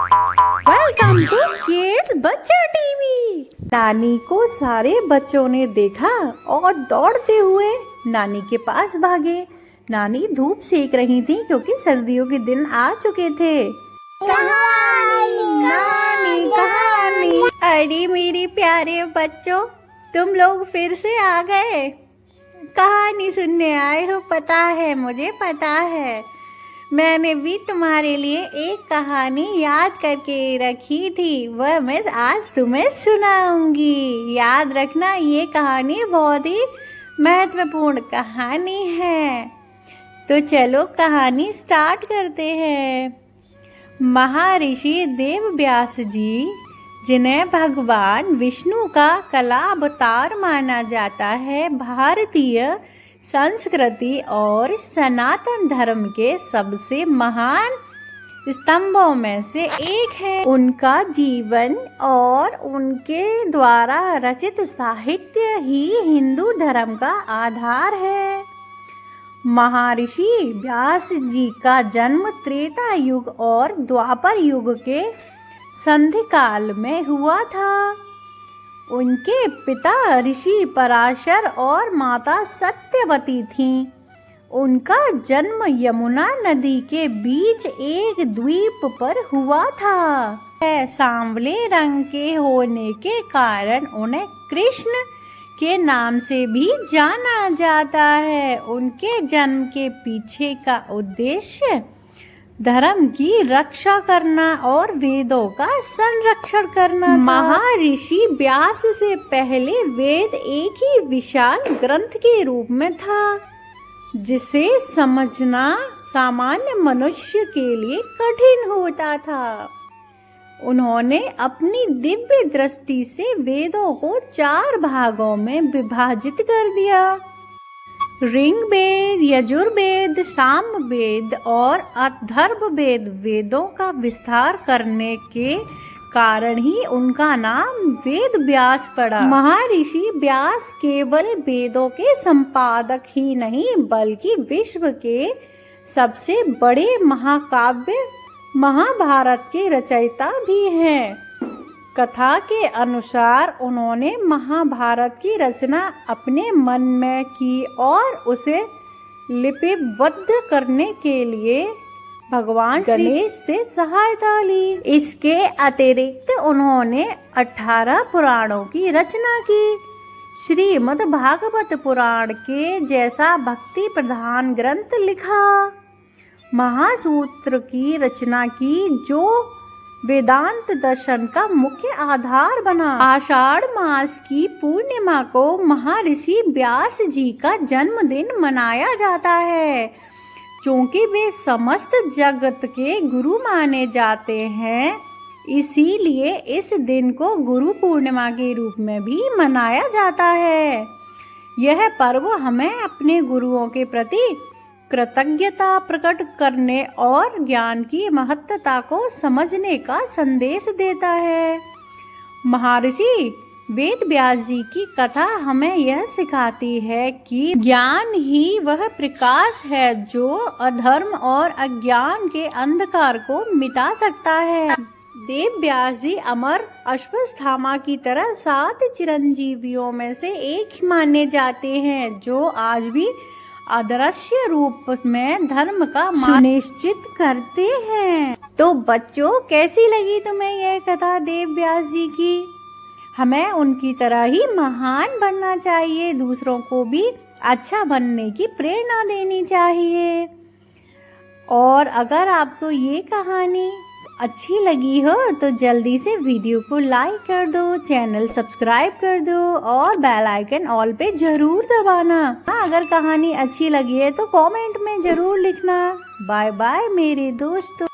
Welcome to kids बच्चा TV. नानी को सारे बच्चों ने देखा और दौड़ते हुए नानी के पास भागे। नानी धूप सेक रही थी क्योंकि सर्दियों के दिन आ चुके थे। नानी कहानी। अरे मेरे प्यारे बच्चों, तुम लोग फिर से आ गए। कहानी सुनने आए हो, पता है, मुझे पता है। मैंने भी तुम्हारे लिए एक कहानी याद करके रखी थी, वह मैं आज तुम्हें सुनाऊंगी। याद रखना, ये कहानी बहुत ही महत्वपूर्ण कहानी है। तो चलो कहानी स्टार्ट करते हैं। महर्षि देवव्यास जी, जिन्हें भगवान विष्णु का कला अवतार माना जाता है, भारतीय संस्कृति और सनातन धर्म के सबसे महान स्तंभों में से एक है। उनका जीवन और उनके द्वारा रचित साहित्य ही हिंदू धर्म का आधार है। महर्षि व्यास जी का जन्म त्रेता युग और द्वापर युग के संधिकाल में हुआ था। उनके पिता ऋषि पराशर और माता सत्यवती थीं। उनका जन्म यमुना नदी के बीच एक द्वीप पर हुआ था। सांवले रंग के होने के कारण उन्हें कृष्ण के नाम से भी जाना जाता है। उनके जन्म के पीछे का उद्देश्य धर्म की रक्षा करना और वेदों का संरक्षण करना। महर्षि व्यास से पहले वेद एक ही विशाल ग्रंथ के रूप में था, जिसे समझना सामान्य मनुष्य के लिए कठिन होता था। उन्होंने अपनी दिव्य दृष्टि से वेदों को 4 भागों में विभाजित कर दिया। ऋग्वेद, यजुर्वेद, सामवेद और अथर्ववेद वेदों का विस्तार करने के कारण ही उनका नाम वेद व्यास पड़ा। महर्षि व्यास केवल वेदों के संपादक ही नहीं, बल्कि विश्व के सबसे बड़े महाकाव्य महाभारत के रचयिता भी हैं। कथा के अनुसार उन्होंने महाभारत की रचना अपने मन में की और उसे लिपिबद्ध करने के लिए भगवान गणेश से सहायता ली। इसके अतिरिक्त उन्होंने 18 पुराणों की रचना की। श्रीमद् भागवत पुराण के जैसा भक्ति प्रधान ग्रंथ लिखा। महासूत्र की रचना की, जो वेदांत दर्शन का मुख्य आधार बना। आषाढ़ मास की पूर्णिमा को महर्षि व्यास जी का जन्मदिन मनाया जाता है। क्योंकि वे समस्त जगत के गुरु माने जाते हैं, इसीलिए इस दिन को गुरु पूर्णिमा के रूप में भी मनाया जाता है। यह पर्व हमें अपने गुरुओं के प्रति कृतज्ञता प्रकट करने और ज्ञान की महत्ता को समझने का संदेश देता है। महर्षि वेद व्यास जी की कथा हमें यह सिखाती है कि ज्ञान ही वह प्रकाश है जो अधर्म और अज्ञान के अंधकार को मिटा सकता है। देव व्यास जी अमर अश्वत्थामा की तरह 7 चिरंजीवियों में से एक माने जाते हैं, जो आज भी अदृश्य रूप में धर्म का सुनिश्चित करते हैं। तो बच्चों, कैसी लगी तुम्हें यह कथा देव व्यास जी की? हमें उनकी तरह ही महान बनना चाहिए, दूसरों को भी अच्छा बनने की प्रेरणा देनी चाहिए। और अगर आपको ये कहानी अच्छी लगी हो तो जल्दी से वीडियो को लाइक कर दो, चैनल सब्सक्राइब कर दो और बेल आइकन ऑल पे जरूर दबाना। अगर कहानी अच्छी लगी है तो कमेंट में जरूर लिखना। बाय बाय मेरे दोस्तों।